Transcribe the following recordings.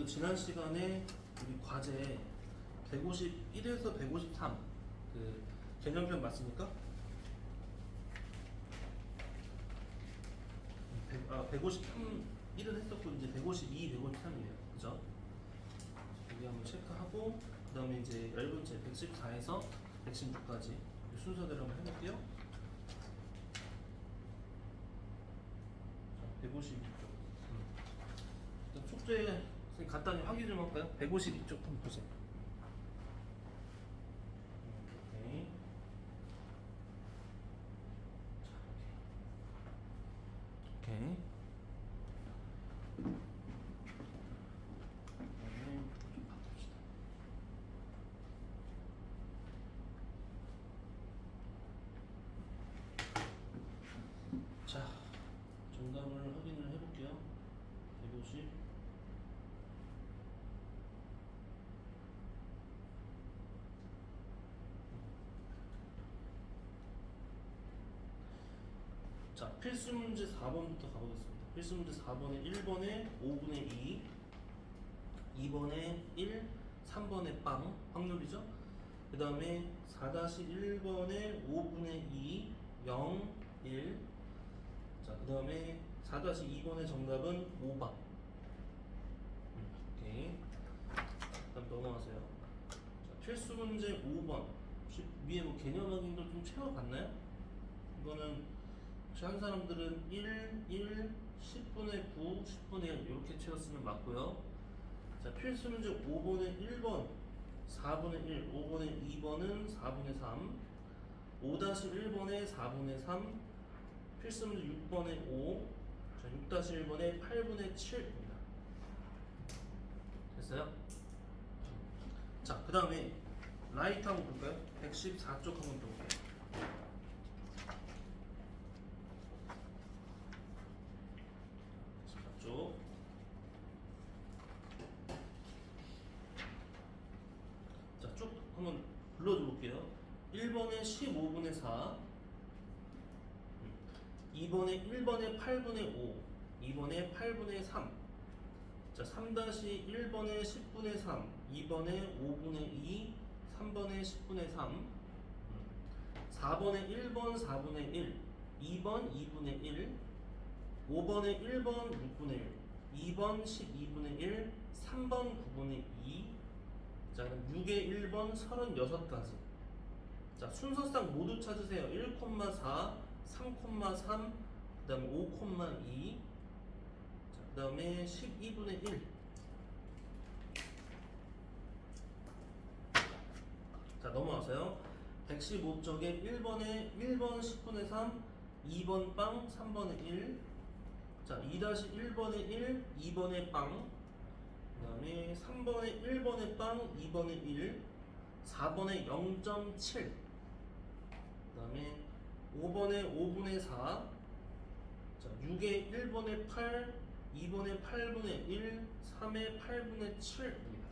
우리가 지난 시간에 우리 과제 151에서 153 그 개념편 맞습니까? 153 1은 했었고 이제 152, 153이에요. 그죠? 여기 한번 체크하고 그 다음에 이제 10번째 114에서 116까지 순서대로 한번 해볼게요. 152쪽. 일단 숙제 선생님 간단히 확인 좀 할까요? 152쪽 한번 보세요. 오케이. 오케이. 그다음에 좀 바꿉시다. 자, 정답을 확인을 해볼게요. 150. 자, 필수 문제 4번부터 가보겠습니다. 필수 문제 4번에 1번에 5분의 2, 2번에 1, 3번에 빵, 확률이죠? 그 다음에 4-1번에 5분의 2, 0, 1. 자, 그 다음에 4-2번의 정답은 5번. 오케이. 그다음 넘어가세요. 자, 필수 문제 5번. 혹시 위에 뭐 개념 확인도 좀 채워봤나요? 이거는 혹시 한 사람들은 1, 10분의 9, 10분의 1 이렇게 채웠으면 맞고요. 자, 필수 문제 5번에 1번, 4분의 1, 5번에 2번은 4분의 3, 5-1번에 4분의 3, 필수 문제 6번에 5, 자, 6-1번에 8분의 7입니다. 됐어요? 자, 그 다음에 라이트 한번 볼까요? 114쪽 한번 볼게요. 쪽. 자, 쭉 한번 불러줘 볼게요. 1번에 15분의 4, 2번에 8분의 5, 2번에 8분의 3. 자, 3-1번에 10분의 3, 2번에 5분의 2, 3번에 10분의 3, 4번에 1번 4분의 1, 2번 2분의 1, 5번에 1번 6분의 1, 2번 12분의 1, 3번 9분의 2. 자, 그럼 6의 1번 36가지. 자, 순서상 모두 찾으세요. 1,4, 3,3, 그 다음에 5,2, 자, 그 다음에 12분의 1. 자, 넘어와서요. 115쪽에 1번에 1번 10분의 3, 2번 빵, 3번에 1. 자, 2-1번에 1, 2번에 빵, 그 다음에 3번에 1번에 빵, 2번에 1, 4번에 0.7, 그 다음에 5번에 5분의 4, 자, 6에 1번에 8, 2번에 8분의 1, 3에 8분의 7입니다.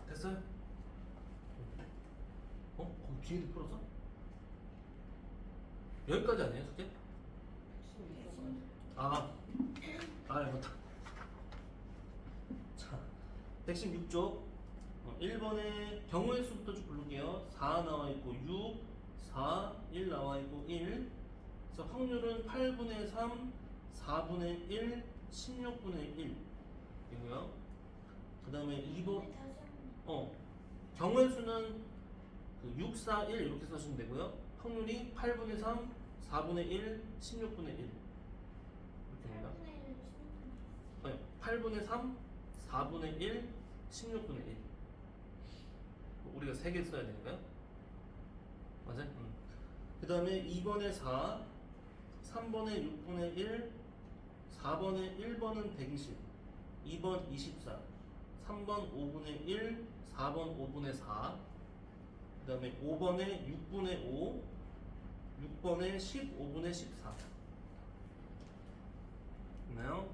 됐어요? 거기 뒤에도 풀어서? 여기까지 아니에요, 숙제? 아, 맞다. 자, 116쪽. 1번에 경우의 수부터 쭉 부를게요. 4 나와 있고 6, 4, 1 나와 있고 1. 그래서 확률은 8분의 3, 4분의 1, 16분의 1 이고요. 그 다음에 2번 경우의 수는 그 6, 4, 1 이렇게 써주시면 되고요. 확률이 8분의 3, 4분의 1, 16분의 1 이렇게 됩니다. 8분의 3, 4분의 1, 16분의 1. 우리가 3개 써야 되니까요. 맞아요? 그 다음에 2번에 4, 3번에 6분의 1, 4번에 1번은 120, 2번 24, 3번 5분의 1, 4번 5분의 4, 그 다음에 5번에 6분의 5, 6번에 15분의 14. 있나요?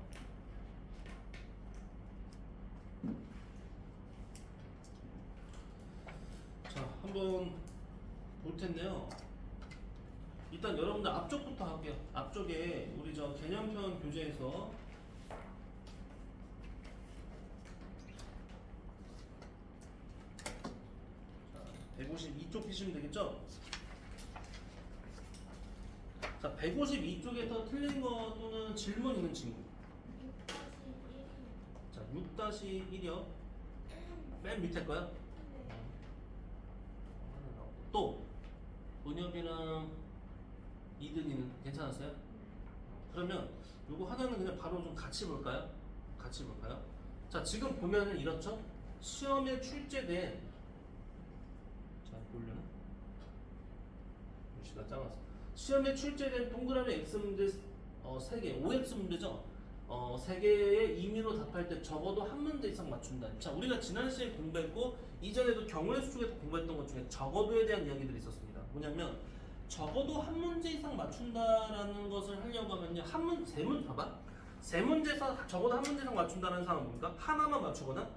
자, 한번 볼 텐데요. 일단 여러분들 앞쪽부터 할게요. 앞쪽에 우리 저 개념편 교재에서 자, 152쪽 피시면 되겠죠? 자, 152쪽에서 틀린 거 또는 질문 있는 친구. 6-1. 자, 6-1이요. 맨 밑에 거요. 또 은엽이랑 이든이는 괜찮았어요? 그러면 요거 하나는 그냥 바로 좀 같이 볼까요? 같이 볼까요? 자, 지금 보면은 이렇죠? 시험에 출제된 자, 보려나? 글씨가 작아서 시험에 출제된 동그라미 X문제 3개, OX 문제죠? 3개의 임의로 답할 때 적어도 한 문제 이상 맞춘다. 자, 우리가 지난 시간에 공부했고 이전에도 경우의 수 쪽에서 공부했던 것 중에 적어도에 대한 이야기들이 있었습니다. 뭐냐면 적어도 한 문제 이상 맞춘다라는 것을 하려고 하면요, 세 문제 봐봐. 세 문제에서 적어도 한 문제 이상 맞춘다는 상황은 뭡니까? 하나만 맞추거나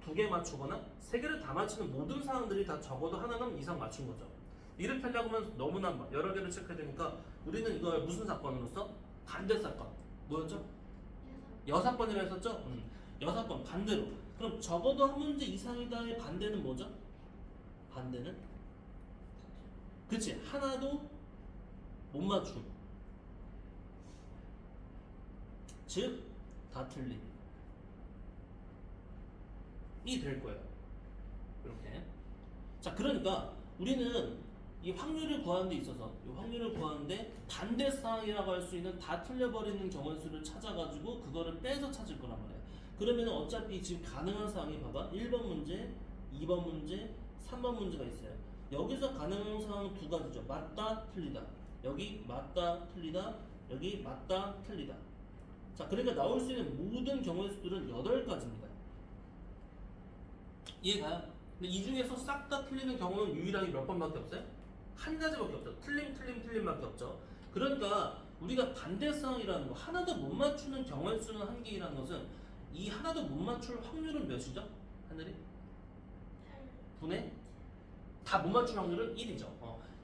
두 개 맞추거나 세 개를 다 맞추는 모든 상황들이 다 적어도 하나는 이상 맞춘 거죠. 이렇게 하려고 하면 너무나 여러 개를 체크해야 되니까 우리는 이걸 무슨 사건으로서? 반대 사건. 뭐였죠? 여사건이라 했었죠? 여사건 반대로. 그럼 적어도 한 문제 이상이다의 반대는 뭐죠? 반대는? 그치, 하나도 못 맞춤. 즉, 다 틀림. 이 될 거예요. 이렇게. 자, 그러니까 우리는 이 확률을 구하는 데 있어서 이 확률을 구하는데 반대 상황이라고 할 수 있는 다 틀려버리는 경우의 수를 찾아가지고 그거를 빼서 찾을 거란 말이에요. 그러면 어차피 지금 가능한 상황이 봐봐. 1번 문제, 2번 문제, 3번 문제가 있어요. 여기서 가능한 상황은 두 가지죠. 맞다, 틀리다. 여기 맞다, 틀리다. 여기 맞다, 틀리다. 자, 그러니까 나올 수 있는 모든 경우의 수들은 8가지입니다. 이해가요? 근데 이 중에서 싹 다 틀리는 경우는 유일하게 몇 번밖에 없어요? 한 가지밖에 없죠. 틀림밖에 없죠. 그러니까 우리가 반대 상황이라는 거, 하나도 못 맞추는 경우의 수는 한 개라는 것은 이 하나도 못 맞출 확률은 몇이죠? 하늘이? 8분의? 다 못 맞출 확률은 1이죠.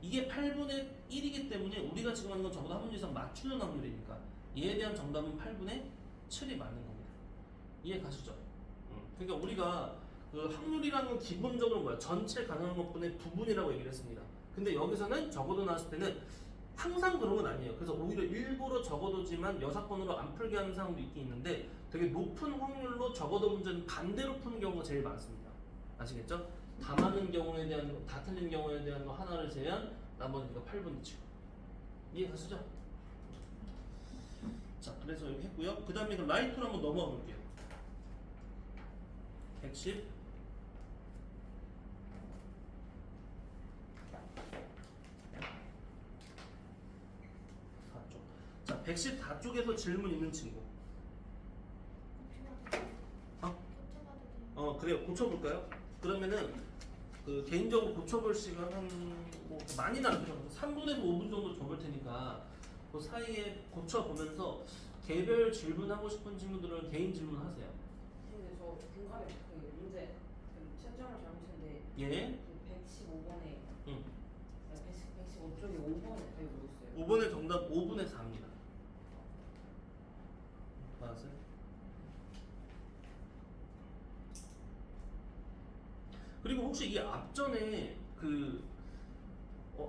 이게 8분의 1이기 때문에 우리가 지금 하는 건 적어도 한 문제 이상 맞추는 확률이니까 얘에 대한 정답은 8분의 7이 맞는 겁니다. 이해 가시죠? 그러니까 우리가 그 확률이라는 건 기본적으로 뭐야? 전체 가능한 것분의 부분이라고 얘기를 했습니다. 근데 여기서는 적어도 나왔을 때는 항상 그런 건 아니에요. 그래서 오히려 일부러 적어도지만 여사건으로 안 풀게 하는 상황도 있긴 있는데 되게 높은 확률로 적어도 문제는 반대로 푸는 경우가 제일 많습니다. 아시겠죠? 다 맞는 경우에 대한 거, 다 틀린 경우에 대한 거 하나를 제외한 나머지가 8분의 7. 이해가시죠? 자, 그래서 이렇게 했고요. 그 다음에 라이트로 한번 넘어가 볼게요. 110 4쪽. 자, 114쪽에서 질문 있는 친구. 그래요. 고쳐볼까요? 그러면은 그 개인적으로 고쳐볼 시간 뭐 많이는 안 필요 없고 3분에서 5분 정도 줘볼 테니까 그 사이에 고쳐보면서 개별 질문하고 싶은 친구들은 개인 질문하세요. 근데 저 중간에 그 문제 그 채점을 잘못했는데 예? 그 115번에 응. 115쪽에 5번에 되고 있어요. 5번의 정답 5분의 4입니다. 맞았어요? 그리고 혹시 이 앞전에 그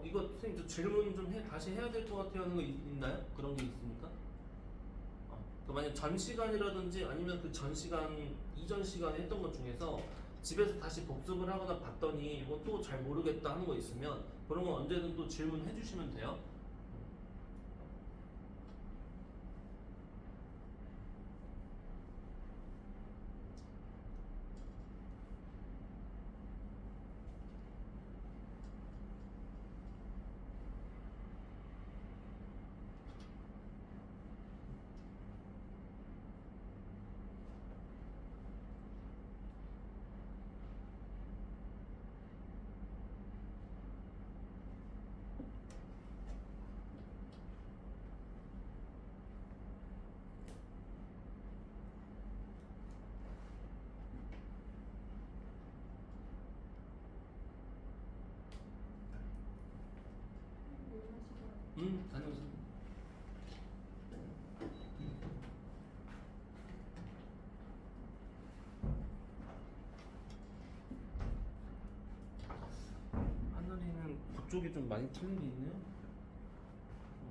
이거 선생님 저 질문 좀 다시 해야 될 것 같아요 하는 거 있나요? 그런 게 있습니까? 그 만약 전 시간이라든지 아니면 그 전 시간 이전 시간에 했던 것 중에서 집에서 다시 복습을 하거나 봤더니 이거 또 잘 모르겠다 하는 거 있으면 그런 거 언제든 또 질문해 주시면 돼요. 이쪽이 좀 많이 틀린 게 있네요.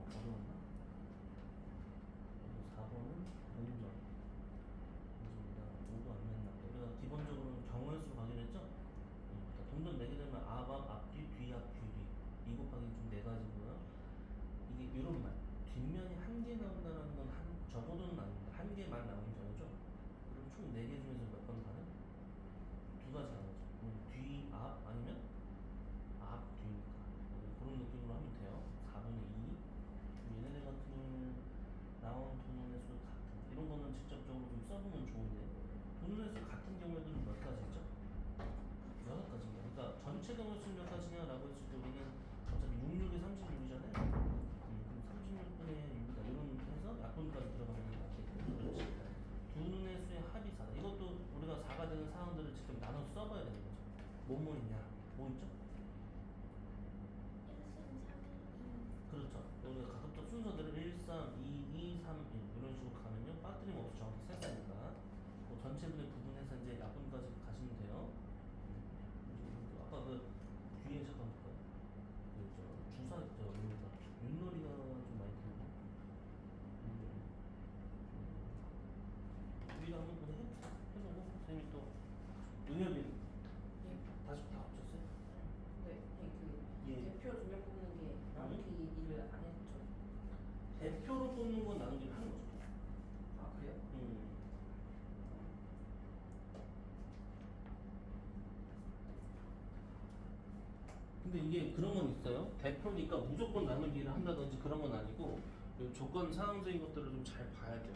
어려웠나? 4번은 본전. 문제입니다. 5도 안 냈나? 우리가 기본적으로는 경우의 수 확인했죠? 동전 내게 되면 앞, 앞뒤, 뒤앞, 뒤뒤. 2 곱하기 좀 4가지고요. 이게 이런 말. 뒷면이 한 개 나온다는 건 적어도는 아닙니다. 한 개만 나오는 경우죠. 그럼 총 4개 중에서 몇 번 가는? 2가지 가는 거죠. 뒤, 앞 아니면 앞, 뒤니까. 그런 느낌으로 하면 돼요. 4분의 2. 얘네들 같은 경우는 나온 돈의 수 같은. 이런 거는 직접적으로 좀 써보면 좋은데. 돈의 수 같은 경우에도 몇 가지죠? 6가지입니다. 그러니까 전체 경우의 수는 몇 가지냐라고 했을 때 우리는 어차피 66에 36이잖아요. 그럼 36분의 6이다. 이런 해서 약분까지 들어가면 낫겠고. 그렇지. 두 눈의 수의 합이 4다. 이것도 우리가 4가 되는 상황들을 직접 나눠서 써봐야 되는 거죠. 뭐 있냐? 뭐 있죠? 1, 3, 3, 2. 그렇죠. 우리가 가급적 순서대로 1, 3, 2, 2, 3, 1 이런 식으로 가면요. 빠뜨림없이 정확히 셌으니까 뭐 전체분의 부분해서 이제 약분까지 가시면 돼요. 아까 그 뒤에 잠깐 볼까요? 그저 주사 저 뭡니까? 윷놀이가 좀 많이 들고 우리가 한번 해보고 선생님이 또 은혁이 예. 다시 다 합쳤어요? 네, 그 예. 대표 2명 뽑는 게 나누기 일을 안 했죠. 대표로 뽑는 건 나누기를 하는 거죠. 아 그래요? 근데 이게 그런 건 있어요. 대표니까 무조건 나누기를 한다든지 그런 건 아니고 요 조건 사항적인 것들을 좀 잘 봐야 돼요.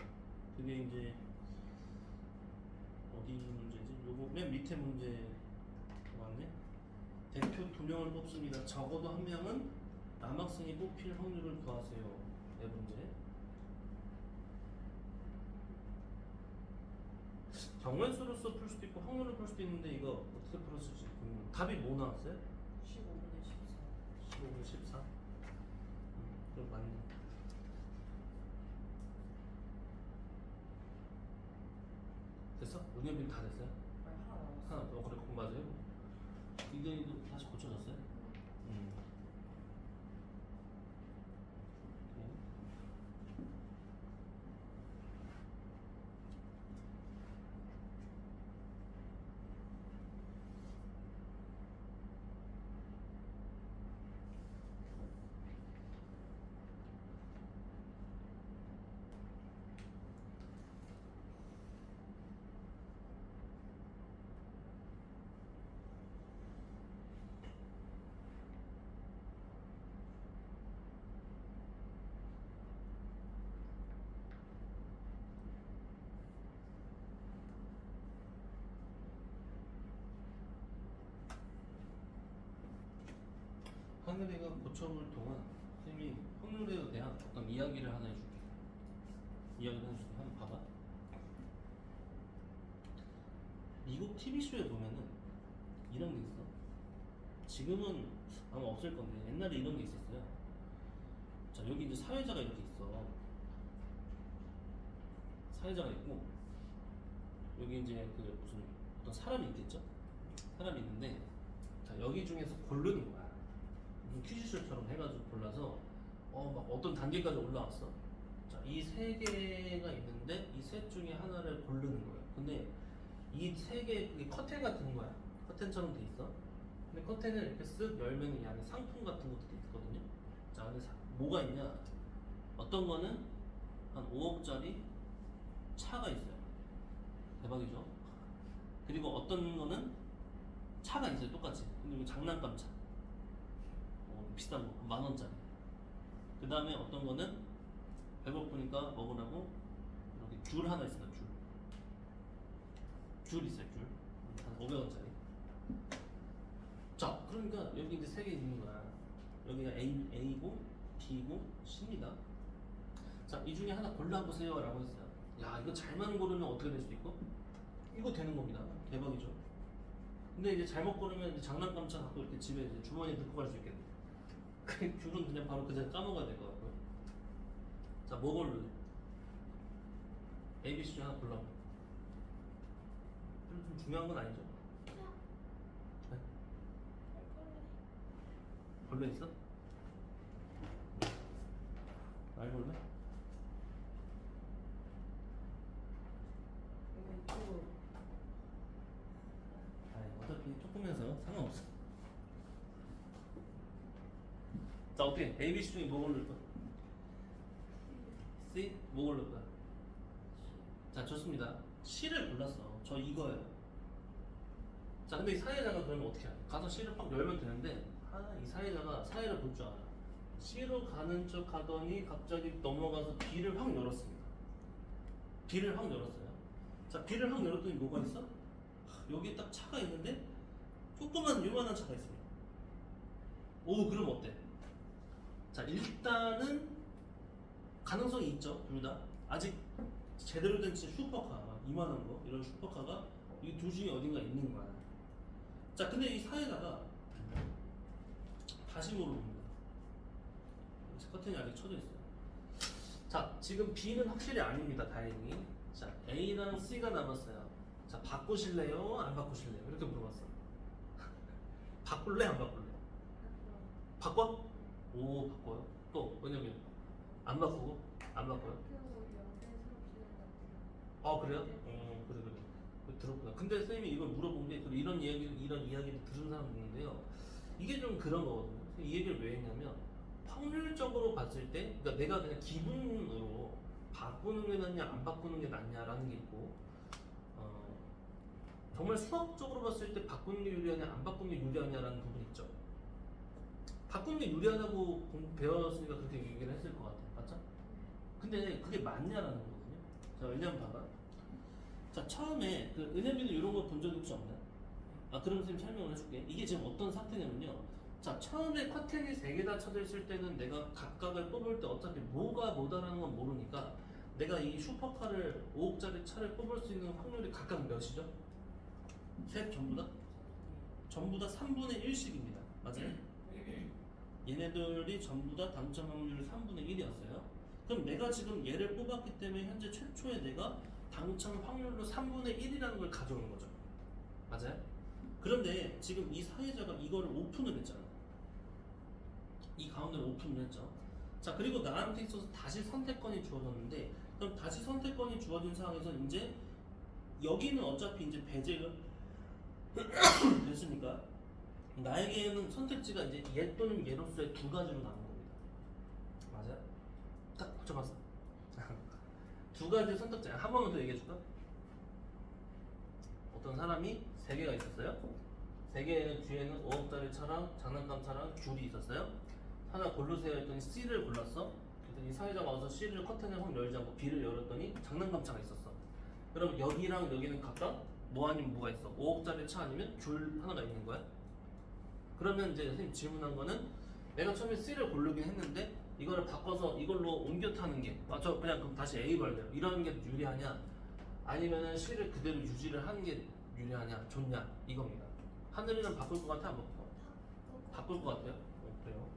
그게 이제 어디 문제지? 요거 맨 밑에 문제 맞네. 대표 2명을 뽑습니다. 적어도 1명은 남학생이 뽑힐 확률을 구하세요. 네 문제. 경우의수로서 풀 수도 있고 확률을 풀 수도 있는데 이거 어떻게 풀었을지 답이 뭐 나왔어요? 15분의 14. 15분 14? 그럼 맞네. 됐어? 은혜빈 다 됐어요? 아니 하나 남았어. 하나 더 그래 그거 맞아요? 이게 다시 고쳐졌어요? 하늘이가 고쳐볼 동안 선생님이 확률에 대한 어떤 이야기를 하나 해줄게. 이야기를 해줄게. 한번 봐봐. 미국 TV쇼에 보면은 이런 게 있어. 지금은 아마 없을 건데 옛날에 이런 게 있었어요. 자 여기 이제 사회자가 이렇게 있어. 사회자가 있고 여기 이제 그 무슨 어떤 사람이 있겠죠. 사람이 있는데 자 여기 중에서 고르는 거야. 무슨 퀴즈쇼처럼 해가지고 골라서 막 어떤 단계까지 올라왔어. 자, 이 세 개가 있는데 이 셋 중에 하나를 고르는 거예요. 근데 이 세 개 그게 커튼 같은 거야. 커튼처럼 돼 있어. 근데 커튼을 이렇게 쓱 열면 이 안에 상품 같은 것들이 있거든요. 자, 안에 뭐가 있냐? 어떤 거는 한 5억짜리 차가 있어요. 대박이죠. 그리고 어떤 거는 차가 있어요. 똑같이. 근데 이거 장난감 차. 비싼 거, 10,000원짜리. 그 다음에 어떤 거는 배고프니까 먹으라고 이렇게 귤 하나 있어요, 귤. 귤 있어요, 귤. 한 500원짜리. 자, 그러니까 여기 이제 세 개 있는 거야. 여기가 A고, B고, C입니다. 자, 이 중에 하나 골라보세요. 라고 했어요. 야, 이거 잘만 고르면 어떻게 될 수도 있고? 이거 되는 겁니다. 대박이죠. 근데 이제 잘못 고르면 이제 장난감 차 갖고 이렇게 집에 이제 주머니에 넣고 갈 수 있겠네. 그 귤은 그냥 바로 그 자리에 까먹어야 될 것 같고요. 자, 뭐 고를래? A, B, C 중 하나 골라. 좀 중요한 건 아니죠. 네? 벌레 있어? 알벌레? 이쪽으로 아이, 어차피 조금해서 상관없어. 자, 어떻게 A, B, C 중에 뭐 고를 거야? C? 뭐 고를 거야? 자, 좋습니다. C를 골랐어. 저 이거예요. 자, 근데 이 사회자가 그러면 어떻게 해? 가서 C를 팍 열면 되는데, 이 사회자가 사회를 볼 줄 알아. C로 가는 척 하더니 갑자기 넘어가서 B를 확 열었습니다. B를 확 열었어요. 자, B를 확 열었더니 뭐가 있어? 여기에 딱 차가 있는데 조그만 요만한 차가 있습니다. 오, 그럼 어때? 자, 일단은 가능성이 있죠. 둘 다. 아직 제대로 된 진짜 슈퍼카, 이만한 거, 이런 슈퍼카가 이 둘 중에 어딘가 있는 거야. 자, 근데 이 사회자가 다시 물어봅니다. 커튼이 아직 쳐져 있어요. 자, 지금 B는 확실히 아닙니다. 다행히. 자, A랑 C가 남았어요. 자, 바꾸실래요? 안 바꾸실래요? 이렇게 물어봤어. 바꿀래? 안 바꿀래? 바꿔? 오, 바꿔요. 또 왜냐면 안 바꾸고 안 바꿔요? 아, 그래요? 그래. 들었구나. 근데 선생님이 이걸 물어본 게 이런 이야기를 들은 사람도 있는데요. 이게 좀 그런 거거든요. 이 얘기를 왜 했냐면 확률적으로 봤을 때, 그러니까 내가 그냥 기분으로 바꾸는 게 낫냐 안 바꾸는 게 낫냐라는 게 있고, 정말 수학적으로 봤을 때 바꾸는 게 유리하냐 안 바꾸는 게 유리하냐라는 부분이 있죠. 바꾸는 게 유리하다고 배웠으니까 그렇게 얘기를 했을 것 같아요. 맞죠? 근데 그게 맞냐라는 거거든요. 자, 왜냐면 봐봐. 자, 처음에 그 은혜비는 이런 거 본 적 혹시 없나요? 아, 그럼 선생님 설명을 해줄게. 이게 지금 어떤 상태냐면요. 자, 처음에 커튼이 3개 다 쳐져 있을 때는 내가 각각을 뽑을 때 어차피 뭐가 뭐다라는 건 모르니까 내가 이 슈퍼카를 5억짜리 차를 뽑을 수 있는 확률이 각각 몇이죠? 셋 전부 다? 전부 다 3분의 1씩입니다. 맞아요? 얘네들이 전부 다 당첨 확률 3분의 1이었어요. 그럼 내가 지금 얘를 뽑았기 때문에 현재 최초에 내가 당첨 확률로 3분의 1이라는 걸 가져오는 거죠. 맞아요? 그런데 지금 이 사회자가 이거를 오픈을 했잖아. 이 가운데를 오픈을 했죠. 자, 그리고 나한테 있어서 다시 선택권이 주어졌는데, 그럼 다시 선택권이 주어진 상황에서 이제 여기는 어차피 이제 배제가 됐으니까 나에게는 선택지가 이제 얘 또는 얘로서의 두 가지로 나온 겁니다. 맞아요? 딱 붙여봤어. 두 가지 선택지. 한 번만 더 얘기해 줄까? 어떤 사람이 3개가 있었어요. 3개에는 뒤에는 5억짜리 차랑 장난감 차랑 귤이 있었어요. 하나 고르세요 했더니 C를 골랐어. 그랬더니 사회자가 와서 C를 커튼을 확 열지 않고 B를 열었더니 장난감 차가 있었어. 그럼 여기랑 여기는 각각 뭐 아니면 뭐가 있어? 5억짜리 차 아니면 귤 하나가 있는 거야? 그러면 이제 선생님 질문한 거는 내가 처음에 C를 고르긴 했는데 이거를 바꿔서 이걸로 옮겨 타는 게, 저 그냥 그럼 다시 A 발래요. 이러는 게 유리하냐? 아니면은 C를 그대로 유지를 하는 게 유리하냐? 좋냐? 이겁니다. 하늘이는 바꿀 것 같아? 안 바꿀 것 같아? 바꿀 것 같아요? 그래요.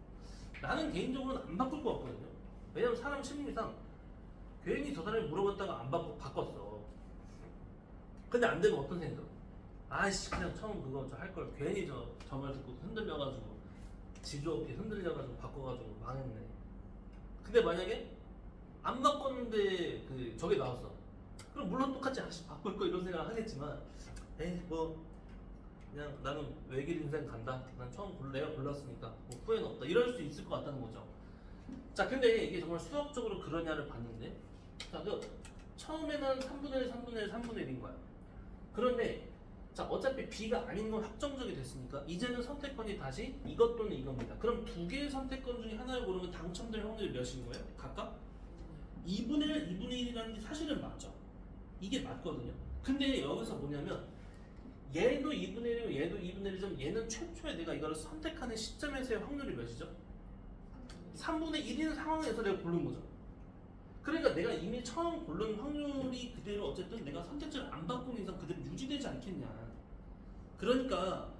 나는 개인적으로는 안 바꿀 것 같거든요. 왜냐면 사람 심리상 괜히 저 사람이 물어봤다가 안 바꿨어. 근데 안 되면 어떤 생각? 아이씨, 그냥 처음 그거 저 할 걸 괜히 저 말 듣고 흔들려가지고 지조 없게 흔들려가지고 바꿔가지고 망했네. 근데 만약에 안 바꿨는데 저게 나왔어. 그럼 물론 똑같이 다시 바꿀 거 이런 생각을 하겠지만, 에이 뭐 그냥 나는 외길 인생 간다. 난 내가 골랐으니까 뭐 후회는 없다. 이럴 수 있을 것 같다는 거죠. 자, 근데 이게 정말 수학적으로 그러냐를 봤는데, 자, 처음에는 3분의 1, 3분의 1, 3분의 1인 거야. 그런데 자, 어차피 B가 아닌 건 확정적이 됐으니까 이제는 선택권이 다시 이것 또는 이겁니다. 그럼 두 개의 선택권 중에 하나를 고르면 당첨될 확률이 몇인 거예요? 각각? 2분의 1, 2분의 1이라는 게 사실은 맞죠. 이게 맞거든요. 근데 여기서 뭐냐면 얘도 2분의 1이고 얘도 2분의 1이지만 얘는 최초에 내가 이거를 선택하는 시점에서의 확률이 몇이죠? 3분의 1인 상황에서 내가 고른 거죠. 그러니까 내가 이미 처음 고른 확률이 그대로 어쨌든 내가 선택지를 안 바꾸는 이상 그대로 유지되지 않겠냐. 그러니까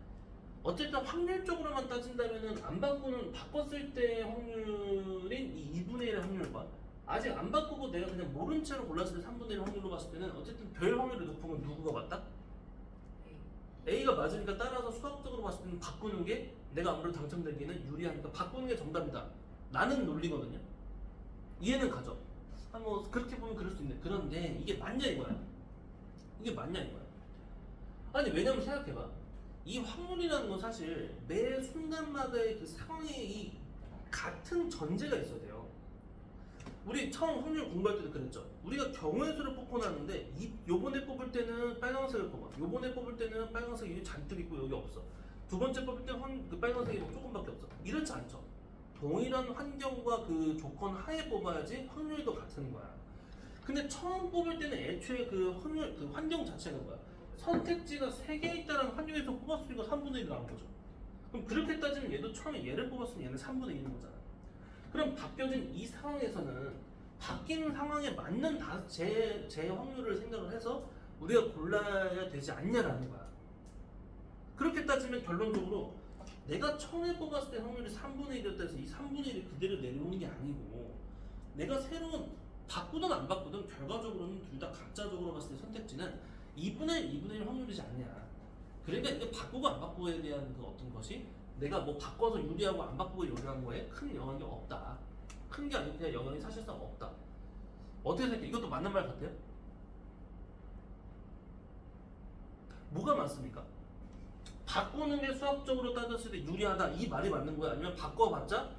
어쨌든 확률적으로만 따진다면은 안 바꿨을 때 확률인 이 2분의 1의 확률과 아직 안 바꾸고 내가 그냥 모른 채로 골랐을 때 3분의 1 확률로 봤을 때는 어쨌든 별 확률이 높은 건 누구가 맞다? A가 맞으니까 따라서 수학적으로 봤을 때는 바꾸는 게 내가 아무래도 당첨되기는 유리하니까 바꾸는 게 정답이다. 라는 논리거든요. 이해는 가죠. 뭐 그렇게 보면 그럴 수 있는데 그런데 이게 맞냐 이거야. 이게 맞냐 이거야. 아니 왜냐면 생각해봐. 이 확률이라는 건 사실 매 순간마다의 그 상황의 이 같은 전제가 있어야 돼요. 우리 처음 확률 공부할 때도 그랬죠. 우리가 경우의 수를 뽑고 나는데 요번에 뽑을 때는 빨간색을 뽑아. 요번에 뽑을 때는 빨간색이 잔뜩 있고 여기 없어. 두 번째 뽑을 때는 그 빨간색이 뭐 조금밖에 없어. 이렇지 않죠. 동일한 환경과 그 조건 하에 뽑아야지 확률도 같은 거야. 근데 처음 뽑을 때는 애초에 그 확률, 그 환경 자체가 뭐야? 선택지가 3개 있다는 환경에서 뽑았으니까 3분의 1이 나온 거죠. 그럼 그렇게 따지면 얘도 처음에 얘를 뽑았으면 얘는 3분의 1인 거잖아. 그럼 바뀌어진 이 상황에서는 바뀐 상황에 맞는 제 확률을 생각을 해서 우리가 골라야 되지 않냐라는 거야. 그렇게 따지면 결론적으로 내가 처음에 뽑았을 때 확률이 3분의 1이었다 해서 이 3분의 1이 그대로 내려오는 게 아니고 내가 새로운 바꾸든 안 바꾸든 결과적으로는 둘 다 각자적으로 봤을 때 선택지는 2분의 1, 2분의 1 확률이지 않냐. 그러니까 이게 바꾸고 안 바꾸고에 대한 그 어떤 것이 내가 뭐 바꿔서 유리하고 안 바꾸고 유리한 거에 큰 영향이 없다. 큰 게 아니고 그냥 영향이 사실상 없다. 어떻게 생각해? 이것도 맞는 말 같아요? 뭐가 맞습니까? 바꾸는 게 수학적으로 따졌을 때 유리하다 이 말이 맞는 거야? 아니면 바꿔봤자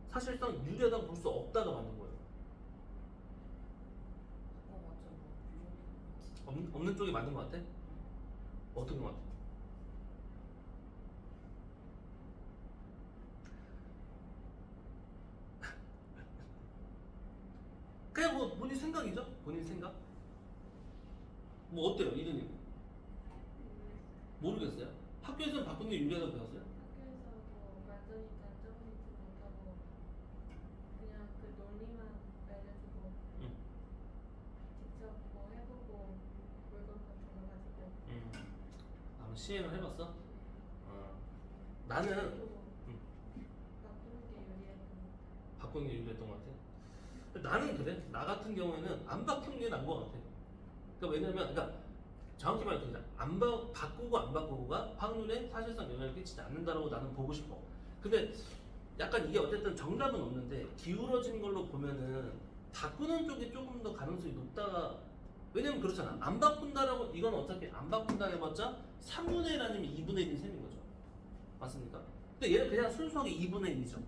사실상 유리하다고 볼 수 없다가 맞는 거예요? 없는 쪽이 맞는 거 같아? 어떤 거 같아? 그냥 뭐 본인 생각이죠? 본인 생각? 뭐 어때요 이든님? 모르겠어요? 학교에서는 바꾸는 게 유리하다고 배웠어요? 학교에서 뭐 완전히 단정을 잊지 못하고 그냥 그 논리만 알려주고 응. 직접 뭐 해보고 물건 가져가지고 한번 시행을 해봤어? 나는 응. 바꾸는 게 유리했던 바꾸는 게 유리했던 것 같아. 나는 그래. 나 같은 경우에는 안 바꾸는 게 나은 것 같아. 그러니까 왜냐면, 그러니까 정확히 말해서 바꾸고 안 바꾸고가 확률에 사실상 영향을 끼치지 않는다라고 나는 보고 싶어. 근데 약간 이게 어쨌든 정답은 없는데 기울어진 걸로 보면은 바꾸는 쪽이 조금 더 가능성이 높다. 왜냐면 그렇잖아. 안 바꾼다라고 이건 어차피 안 바꾼다 해봤자 3분의 1 아니면 2분의 1인 셈인 거죠. 맞습니까? 근데 얘는 그냥 순수하게 2분의 1이죠.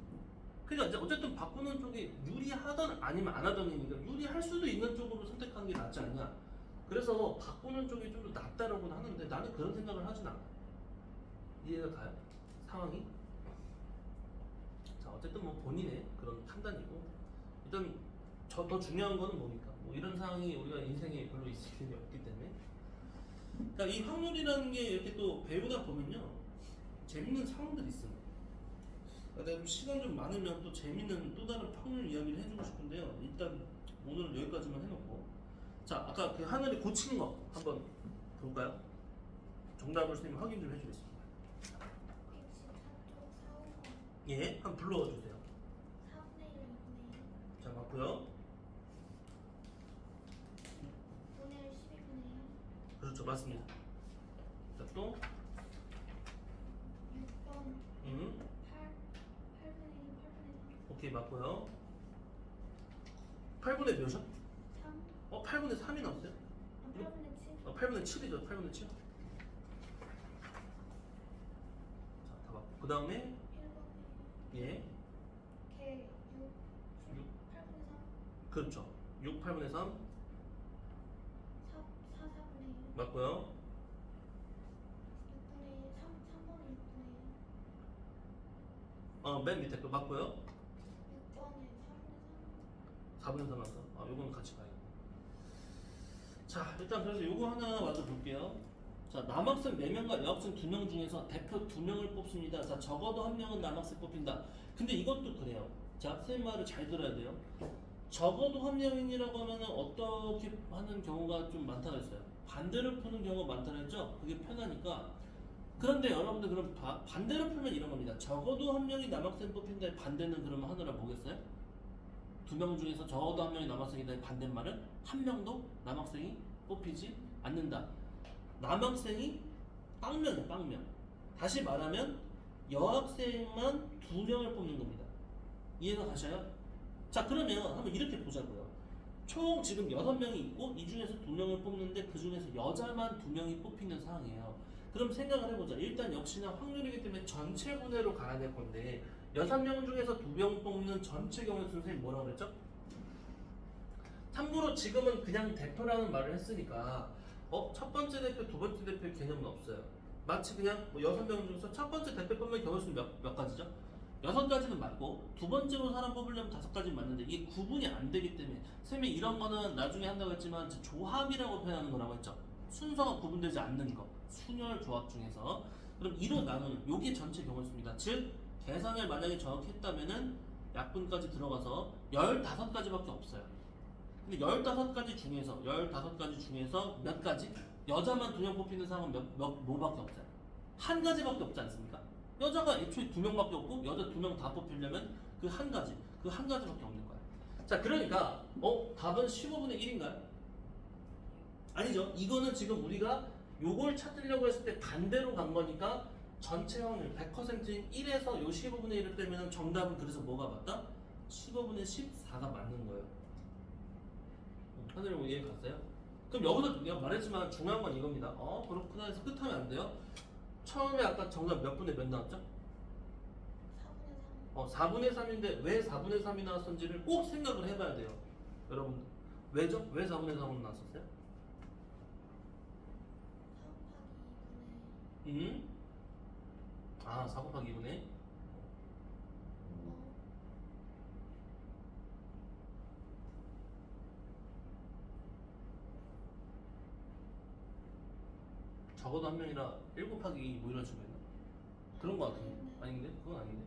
그러니까 이제 어쨌든 바꾸는 쪽이 유리하던 아니면 안 하던이니까 유리할 수도 있는 쪽으로 선택하는 게 낫지 않냐. 그래서 바꾸는 쪽이 좀 더 낫다라고는 하는데 나는 그런 생각을 하진 않아. 이해가 가요? 상황이? 자 어쨌든 뭐 본인의 그런 판단이고 일단 더 중요한 거는 뭡니까? 뭐 이런 상황이 우리가 인생에 별로 있을 일이 없기 때문에 그러니까 이 확률이라는 게 이렇게 또 배우다 보면요 재밌는 상황들이 있습니다. 내가 좀 시간 좀 많으면 또 재밌는 또 다른 확률 이야기를 해주고 싶은데요. 일단 오늘은 여기까지만 해놓고 자 아까 그 하늘이 고치는 거 한번 볼까요? 정답을 선생님 확인 좀 해주겠습니다. 114쪽 4, 5번 예, 한번 불러와 주세요. 4분의 1, 2분의 1 자 맞고요. 5분의 1, 12분의 1 그렇죠 맞습니다. 자 또 6번 8, 8분의 1, 8분의 3 오케이 맞고요. 8분의 몇이요? 3, 8분의 3이 나왔어요? 8분의 7 8분의 7이죠. 8분의 7. 자, 다 맞고. 그 다음에 1번에 예, K 6, 6. 8분의 3 그렇죠. 6, 8분의 3 4, 4분의 1 맞고요. 6분의 1 3번에 6분의 1 맨 밑에 거 맞고요. 6번에 4분의 4분의 3 맞어. 요거는 같이 봐야겠네. 자, 일단 그래서 요거 하나 와서 볼게요. 자, 남학생 4명과 여학생 2명 중에서 대표 2명을 뽑습니다. 자, 적어도 1명은 남학생 뽑힌다. 근데 이것도 그래요. 자, 선생님 말을 잘 들어야 돼요. 적어도 1명이라고 하면 어떻게 하는 경우가 좀 많다고 했어요. 반대로 푸는 경우가 많다고 했죠. 그게 편하니까. 그런데 여러분들 그럼 반대로 풀면 이런 겁니다. 적어도 1명이 남학생 뽑힌다의 반대는 그러면 하느라 뭐겠어요? 2명 중에서 적어도 1명이 남학생이다의 반대말은 1명도 남학생이 뽑히지 않는다. 남학생이 빵명이에요, 빵명. 다시 말하면 여학생만 2명을 뽑는 겁니다. 이해가 가셔요? 자, 그러면 한번 이렇게 보자고요. 총 지금 6명이 있고 이 중에서 2명을 뽑는데 그 중에서 여자만 2명이 뽑히는 상황이에요. 그럼 생각을 해보자. 일단 역시나 확률이기 때문에 전체 분해로 가야 될 건데 6명 중에서 2명 뽑는 전체 경우 선생님 뭐라고 그랬죠? 참고로 지금은 그냥 대표라는 말을 했으니까 첫 번째 대표, 두 번째 대표 개념은 없어요. 마치 그냥 뭐 6명 중에서 첫 번째 대표 뽑는 경우 수는 몇 가지죠? 6가지는 맞고 두 번째로 사람 뽑으려면 5가지는 맞는데 이게 구분이 안 되기 때문에 쌤이 이런 거는 나중에 한다고 했지만 조합이라고 표현하는 거라고 했죠. 순서가 구분되지 않는 거, 순열 조합 중에서. 그럼 2로 나누는 요게 전체 경우 수입니다. 즉 계산을 만약에 정확히 했다면은 약분까지 들어가서 15가지밖에 없어요. 근데 15가지 중에서 몇 가지? 여자만 2명 뽑히는 상황은 뭐밖에 없어요? 한 가지밖에 없지 않습니까? 여자가 애초에 2명밖에 없고 여자 2명 다 뽑히려면 그 한 가지밖에 없는 거야. 자, 그러니까 답은 15분의 1인가요? 아니죠. 이거는 지금 우리가 요걸 찾으려고 했을 때 반대로 간 거니까 전체 확률 100%인 1에서 요 15분의 1을 빼면 정답은 그래서 뭐가 맞다? 15분의 14가 맞는 거예요. 하늘이 이해 갔어요? 그럼 여기서 내가 말했지만 중요한 건 이겁니다. 그렇구나 해서 끝하면 안 돼요. 처음에 아까 정답 몇 분의 몇 나왔죠? 4분의 3인데 왜 4분의 3이 나왔는지를 꼭 생각을 해봐야 돼요. 여러분 왜죠? 왜 4분의 3으로 나왔었어요? 4 곱하기 2분의 적어도 한 명이라 1 곱하기 2 뭐 이런 식으로 했나? 그런 거 같은데? 아닌데? 그건 아닌데?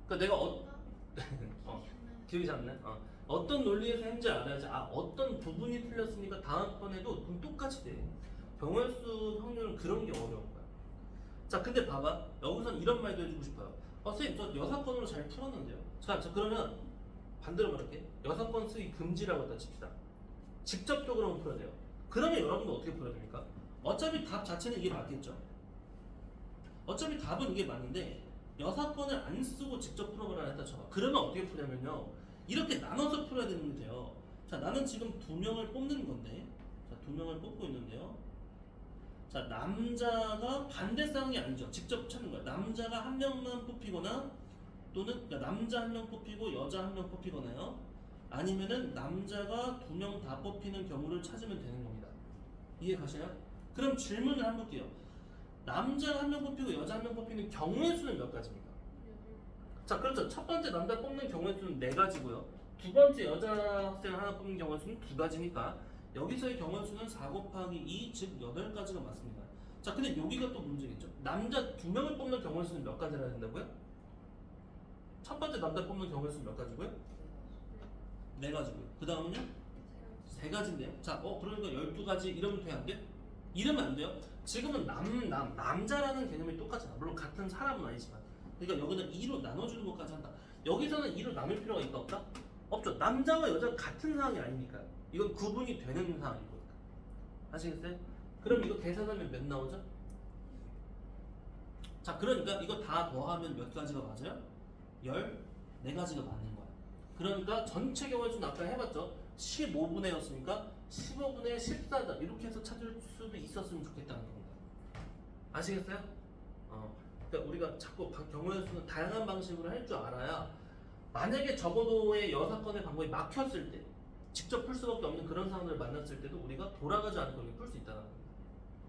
그러니까 내가 기억이 잘 안 나? 어떤 논리에서 했는지 알아야지. 어떤 부분이 틀렸으니까 다음번에도 그럼 똑같이 돼. 병원수 확률은 그런 게 어려운 거야. 자, 근데 봐봐. 여기선 이런 말도 해주고 싶어요. 선생님, 저 여사건으로 잘 풀었는데요. 자, 그러면 반대로 말할게. 여사건 쓰기 금지라고 했다 칩시다. 직접적으로 풀어야 돼요. 그러면 여러분도 어떻게 풀어야 됩니까? 어차피 답 자체는 이게 맞겠죠. 어차피 답은 이게 맞는데 여사건을 안 쓰고 직접 풀어보라 했다 쳐봐. 그러면 어떻게 푸냐면요. 이렇게 나눠서 풀어야 되는 게 돼요. 자, 나는 지금 2명을 뽑는 건데, 자, 2명을 뽑고 있는데요. 자, 남자가 반대 상황이 아니죠. 직접 찾는 거야. 남자가 1명만 뽑히거나 또는 남자 1명 뽑히고 여자 1명 뽑히거나요. 아니면은 남자가 2명 다 뽑히는 경우를 찾으면 되는 겁니다. 이해 가셔요? 그럼 질문을 한번 볼게요. 남자 1명 뽑히고 여자 1명 뽑히는 경우의 수는 몇 가지입니까? 자, 그렇죠. 첫 번째 남자 뽑는 경우의 수는 4가지고요. 두 번째 여자 학생 하나 뽑는 경우의 수는 2가지니까 여기서의 경우의 수는 4 곱하기 2, 즉 8가지가 맞습니다. 자, 근데 여기가 또 문제겠죠. 남자 2명을 뽑는 경우의 수는 몇 가지나 된다고요? 첫 번째 남자 뽑는 경우의 수는 몇 가지고요? 4가지고요. 그 다음은요? 3가지인데요. 자, 그러니까 12가지 이러면 돼요, 안 돼? 이러면 안 돼요. 지금은 남자라는 개념이 똑같잖아. 물론 같은 사람은 아니지만. 그러니까 여기는 2로 나눠주는 것까지 한다. 여기서는 2로 나눌 필요가 있다 없다? 없죠. 남자와 여자가 같은 상황이 아니니까요. 이건 구분이 되는 상황인 거니까. 아시겠어요? 그럼 이거 계산하면 몇 나오죠? 자, 그러니까 이거 다 더하면 몇 가지가 맞아요? 14가지가 맞는 거야. 그러니까 전체 경우의 수는 아까 해봤죠? 15분의였으니까 15분의 14다. 이렇게 해서 찾을 수도 있었으면 좋겠다는 겁니다. 아시겠어요? 그러니까 우리가 자꾸 경우의 수는 다양한 방식으로 할 줄 알아야 만약에 적어도의 여사건의 방법이 막혔을 때 직접 풀 수밖에 없는 그런 상황을 만났을 때도 우리가 돌아가지 않고 풀 수 있다는 겁니다.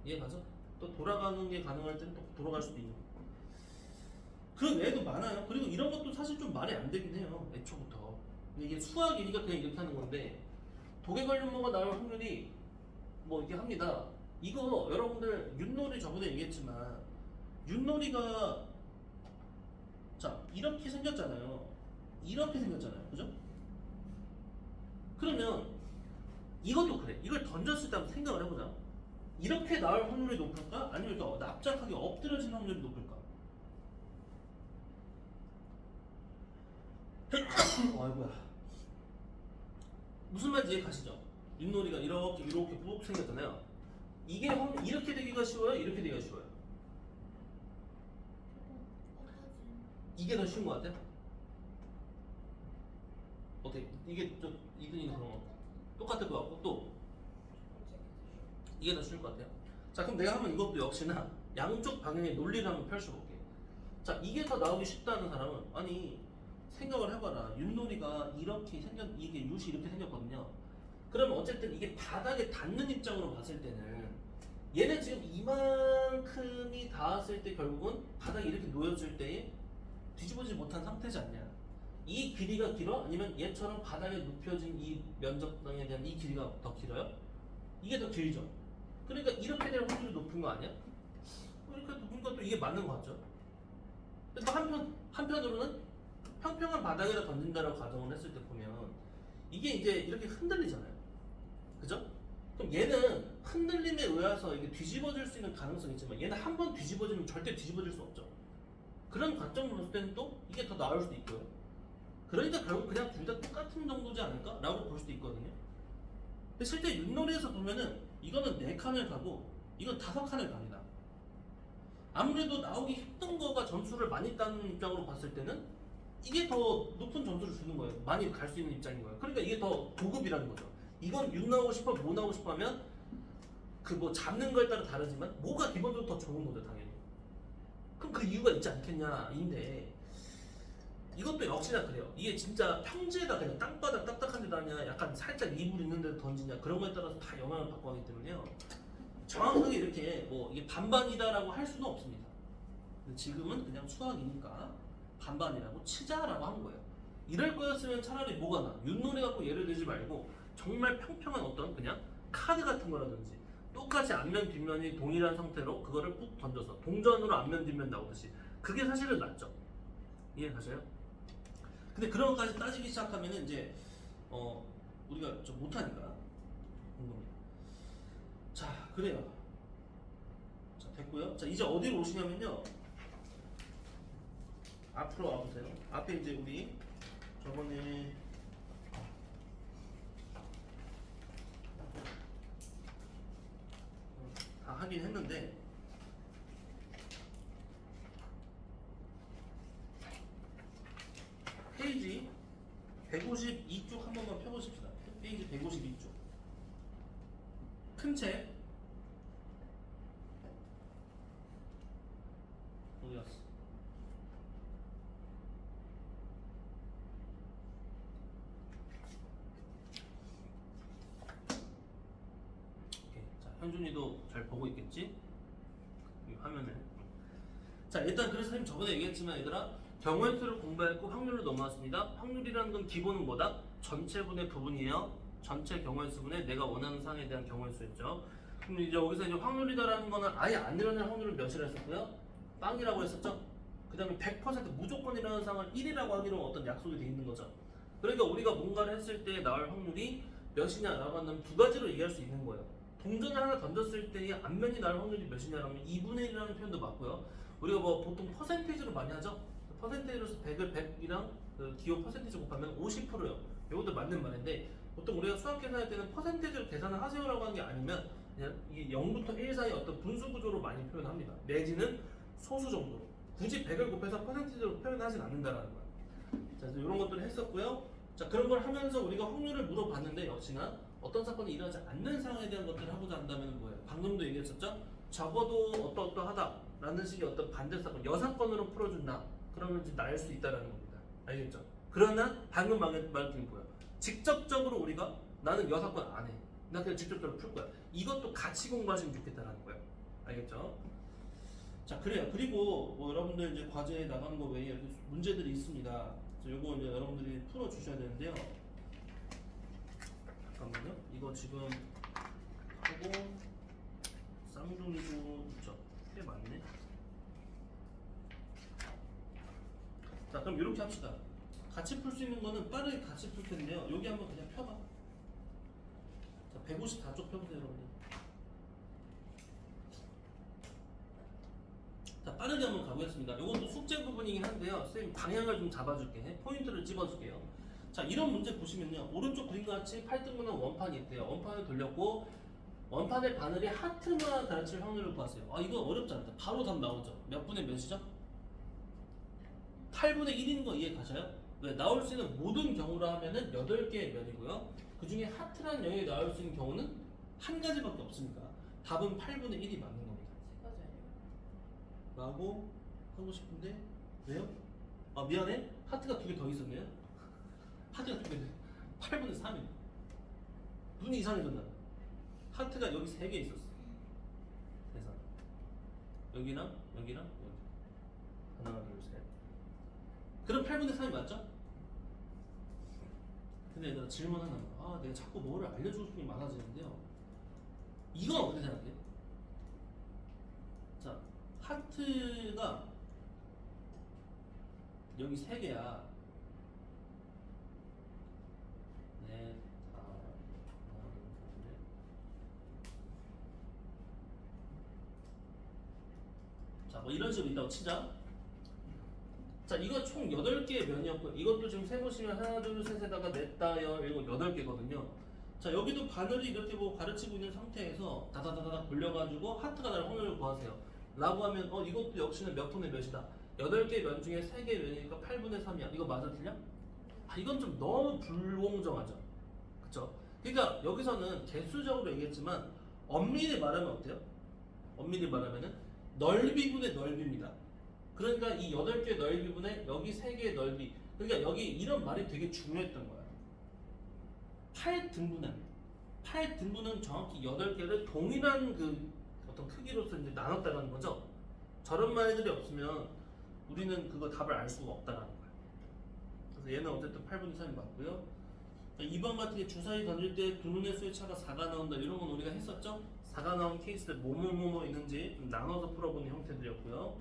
이해가죠? 또 돌아가는 게 가능할 때는 또 돌아갈 수도 있는 거고. 그 외에도 많아요. 그리고 이런 것도 사실 좀 말이 안 되긴 해요. 애초부터. 근데 이게 수학이니까 그냥 이렇게 하는 건데 독해 관련모가 나올 확률이 뭐 이렇게 합니다. 이거 여러분들 윷놀이 저번에 얘기했지만 윷놀이가 자 이렇게 생겼잖아요. 이렇게 생겼잖아요. 그죠? 그러면 이것도 그래. 이걸 던졌을 때 한번 생각을 해보자. 이렇게 나올 확률이 높을까? 아니면 이렇게 납작하게 엎드려진 확률이 높을까? 아이고야. 무슨 말인지 이해 가시죠? 윷놀이가 이렇게 쭉 생겼잖아요. 이게 이렇게 되기가 쉬워요? 이렇게 되기가 쉬워요? 이게 더 쉬운 것 같아요? 어떻게? 이게 좀 이든이가 그런 거 똑같을 것 같고 또 이게 더 쉬울 것 같아요? 자 그럼 내가 하면 이것도 역시나 양쪽 방향의 논리를 한번 펼쳐볼게. 자 이게 더 나오기 쉽다는 사람은 아니 생각을 해봐라. 윷놀이가 이렇게 이게 윷이 이렇게 생겼거든요. 그러면 어쨌든 이게 바닥에 닿는 입장으로 봤을 때는 얘는 지금 이만큼이 닿았을 때 결국은 바닥이 이렇게 놓여질 때에 뒤집어지지 못한 상태지 않냐. 이 길이가 길어? 아니면 얘처럼 바닥에 눕혀진 이 면적당에 대한 이 길이가 더 길어요? 이게 더 길죠. 그러니까 이렇게 될 확률이 높은 거 아니야? 그러니까 높은 것도 이게 맞는 거 같죠. 근데 또 한편으로는 평평한 바닥에다 던진다라고 가정을 했을 때 보면 이게 이제 이렇게 흔들리잖아요. 그죠? 그럼 얘는 흔들림에 의해서 이게 뒤집어질 수 있는 가능성이 있지만 얘는 한 번 뒤집어지면 절대 뒤집어질 수 없죠. 그런 관점으로 봤을 때는 또 이게 더 나을 수도 있고요. 그러니까 결국 그냥 둘 다 똑같은 정도지 않을까라고 볼 수도 있거든요. 근데 실제 윷놀이에서 보면은 이거는 4칸을 가고 이건 5칸을 갑니다. 아무래도 나오기 힘든 거가 점수를 많이 따는 입장으로 봤을 때는 이게 더 높은 점수를 주는 거예요. 많이 갈 수 있는 입장인 거예요. 그러니까 이게 더 고급이라는 거죠. 이건 6 나오고 싶어, 뭐 나오고 싶어 하면 그 뭐 잡는 거에 따라 다르지만 뭐가 기본적으로 더 좋은 거죠, 당연히. 그럼 그 이유가 있지 않겠냐인데 이것도 역시나 그래요. 이게 진짜 평지에다 그냥 땅바닥 딱딱한 데다 하냐, 약간 살짝 이불 있는 데다 던지냐 그런 거에 따라서 다 영향을 받고 하기 때문에요. 정확하게 이렇게 뭐 이게 반반이다라고 할 수는 없습니다. 근데 지금은 그냥 수학이니까 반반이라고 치자라고 한 거예요. 이럴 거였으면 차라리 뭐가 나? 윷놀이 갖고 예를 들지 말고 정말 평평한 어떤 그냥 카드 같은 거라든지 똑같이 앞면 뒷면이 동일한 상태로 그거를 꾹 던져서 동전으로 앞면 뒷면 나오듯이 그게 사실은 낫죠. 이해가세요? 근데 그런 것까지 따지기 시작하면은 이제 우리가 좀 못하니까 궁금해요. 자 그래요. 자 됐고요. 자 이제 어디로 오시냐면요. 앞으로 와보세요. 앞에 이제 우리 저번에 다 하긴 했는데 페이지 152쪽 한 번만 펴보십시다. 페이지 152쪽 큰 책 어디 갔어? 오케이. 자, 현준이도 잘 보고 있겠지? 이 화면을. 자, 일단 그래서 선생님 저번에 얘기했지만 얘들아 경우의 수를 공부했고 확률로 넘어왔습니다. 확률이라는 건 기본은 뭐다? 전체분의 부분이에요. 전체 경우의 수분의 내가 원하는 상에 대한 경우의 수였죠. 그럼 이제 여기서 이제 확률이다라는 거는 아예 안 일어날 확률을 몇이라 했었고요? 빵이라고 했었죠? 그 다음에 100% 무조건 일어나는 상을 1이라고 하기로 어떤 약속이 돼 있는 거죠. 그러니까 우리가 뭔가를 했을 때 나올 확률이 몇이냐라고 한다면 두 가지로 얘기할 수 있는 거예요. 동전을 하나 던졌을 때의 앞면이 나올 확률이 몇이냐라면 2분의 1이라는 표현도 맞고요. 우리가 뭐 보통 퍼센테이지로 많이 하죠? 퍼센테이지로서 100을 100이랑 그 기호 퍼센테이지 곱하면 50%요. 이것도 맞는 말인데 보통 우리가 수학 계산할 때는 퍼센테이지로 계산을 하세요라고 하는 게 아니면 그냥 이게 0부터 1 사이 어떤 분수 구조로 많이 표현합니다. 내지는 소수 정도로. 굳이 100을 곱해서 퍼센테이지로 표현하진 않는다라는 거예요. 자, 그래서 이런 것들을 했었고요. 자, 그런 걸 하면서 우리가 확률을 물어봤는데 역시나 어떤 사건이 일어나지 않는 상황에 대한 것들을 하고자 한다면 뭐예요? 방금도 얘기했었죠? 적어도 어떠어떠하다라는 식의 어떤 반대 사건, 여사건으로 풀어준다. 그러면 이제 나을 수 있다라는 겁니다. 알겠죠? 그러나 방금 말했더니 뭐야? 직접적으로 우리가 나는 여사건 안 해. 나 그냥 직접적으로 풀 거야. 이것도 같이 공부하시면 좋겠다라는 거예요. 알겠죠? 자, 그래요. 그리고 뭐 여러분들 이제 과제에 나가는 거 외에 이렇게 문제들이 있습니다. 요거 이제 여러분들이 풀어 주셔야 되는데요. 잠깐만요. 이거 지금 하고 쌍둥이도 있죠. 꽤 많네. 자, 그럼 이렇게 합시다. 같이 풀 수 있는 거는 빠르게 같이 풀 텐데요. 여기 한번 그냥 펴봐. 자, 154쪽 펴보세요, 여러분들. 자, 빠르게 한번 가보겠습니다. 이것도 숙제 부분이긴 한데요. 선생님 방향을 좀 잡아줄게. 포인트를 집어줄게요. 자, 이런 문제 보시면요. 오른쪽 그림과 같이 8등분한 원판이 있대요. 원판을 돌렸고 원판의 바늘이 하트만 가르칠 확률을 구하세요. 아 이거 어렵지 않다. 바로 답 나오죠. 몇 분의 몇이죠? 8분의 1인 거 이해 가셔요? 왜? 나올 수 있는 모든 경우로 하면은 8개의 면이고요. 그 중에 하트란 영역이 나올 수 있는 경우는 한 가지밖에 없으니까 답은 8분의 1이 맞는 겁니다. 세 가지 아니에요? 라고 하고 싶은데 왜요? 아 미안해. 하트가 2개 더 있었네요. 하트가 2개 8분의 3이네. 눈이 이상해졌나? 하트가 여기 3개 있었어. 그래서 여기랑 여기랑 여기 하나 둘 셋. 그럼 8분의 3이 맞죠? 근데 얘들아 질문 하나. 아 내가 자꾸 뭐를 알려주고 싶은 게 많아지는데요. 이건 어떻게 생각해? 자 하트가 여기 3개야. 넷, 다, 하나, 둘, 셋. 자, 뭐 이런 식으로 있다고 치자. 자, 이거 총 8개의 면이었고, 이것도 지금 세보시면 하나, 둘, 셋에다가 넷, 다, 여, 일곱, 8개거든요. 자, 여기도 바늘이 이렇게 뭐 가르치고 있는 상태에서 다다다다 돌려가지고 하트가 날 확률을 구하세요. 라고 하면, 이것도 역시는 몇 분의 몇이다. 8개 면 중에 3개 면이니까 8분의 3이야. 이거 맞아, 틀려? 아, 이건 좀 너무 불공정하죠. 그쵸? 그러니까 여기서는 개수적으로 얘기했지만 엄밀히 말하면 어때요? 엄밀히 말하면은 넓이분의 넓이입니다. 그러니까 이 8개의 넓이분의 여기 3개의 넓이. 그러니까 여기 이런 말이 되게 중요했던 거야. 8등분함. 8등분은 정확히 8개를 동일한 그 어떤 크기로서 이제 나눴다는 거죠. 저런 말들이 없으면 우리는 그거 답을 알 수가 없다는 거야. 그래서 얘는 어쨌든 8분의 3이 맞고요. 2번 같은 게 주사위 던질 때 두 눈의 수의 차가 4가 나온다. 이런 건 우리가 했었죠? 4가 나온 케이스들 뭐뭐뭐뭐 있는지 좀 나눠서 풀어보는 형태들이었고요.